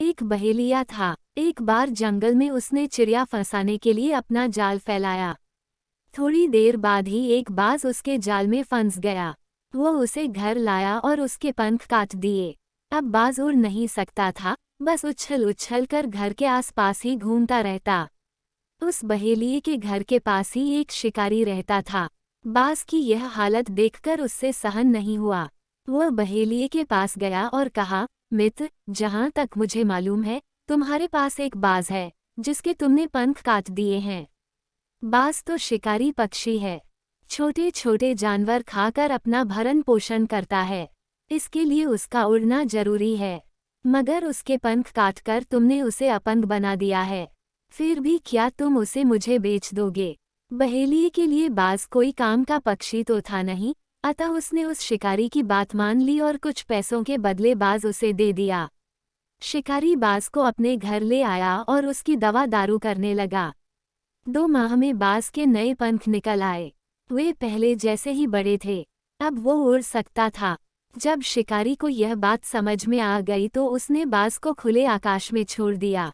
एक बहेलिया था। एक बार जंगल में उसने चिड़िया फंसाने के लिए अपना जाल फैलाया। थोड़ी देर बाद ही एक बाज उसके जाल में फंस गया। वो उसे घर लाया और उसके पंख काट दिए। अब बाज उड़ नहीं सकता था, बस उछल उछल कर घर के आसपास ही घूमता रहता। उस बहेलिये के घर के पास ही एक शिकारी रहता था। बाज की यह हालत देखकर उससे सहन नहीं हुआ। वह बहेलिये के पास गया और कहा, मित्र, जहाँ तक मुझे मालूम है, तुम्हारे पास एक बाज है जिसके तुमने पंख काट दिए हैं। बाज तो शिकारी पक्षी है। छोटे छोटे जानवर खाकर अपना भरण पोषण करता है। इसके लिए उसका उड़ना जरूरी है। मगर उसके पंख काटकर तुमने उसे अपंग बना दिया है। फिर भी क्या तुम उसे मुझे बेच दोगे? बहेलिये के लिए बाज कोई काम का पक्षी तो था नहीं, अतः उसने उस शिकारी की बात मान ली और कुछ पैसों के बदले बाज उसे दे दिया। शिकारी बाज को अपने घर ले आया और उसकी दवा दारू करने लगा। 2 माह में बाज के नए पंख निकल आए। वे पहले जैसे ही बड़े थे। अब वो उड़ सकता था। जब शिकारी को यह बात समझ में आ गई तो उसने बाज को खुले आकाश में छोड़ दिया।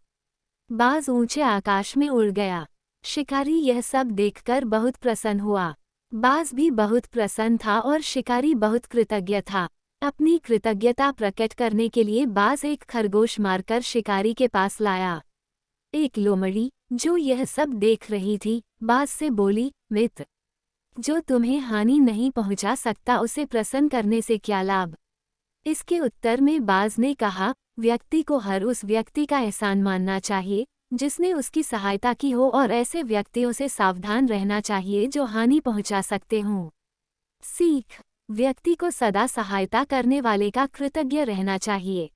बाज ऊंचे आकाश में उड़ गया। शिकारी यह सब देखकर बहुत प्रसन्न हुआ। बाज भी बहुत प्रसन्न था और शिकारी बहुत कृतज्ञ था। अपनी कृतज्ञता प्रकट करने के लिए बाज एक खरगोश मारकर शिकारी के पास लाया। एक लोमड़ी, जो यह सब देख रही थी, बाज से बोली, मित्र, जो तुम्हें हानि नहीं पहुंचा सकता उसे प्रसन्न करने से क्या लाभ? इसके उत्तर में बाज ने कहा, व्यक्ति को हर उस व्यक्ति का एहसान मानना चाहिए जिसने उसकी सहायता की हो और ऐसे व्यक्तियों से सावधान रहना चाहिए जो हानि पहुंचा सकते हों। सीख, व्यक्ति को सदा सहायता करने वाले का कृतज्ञ रहना चाहिए।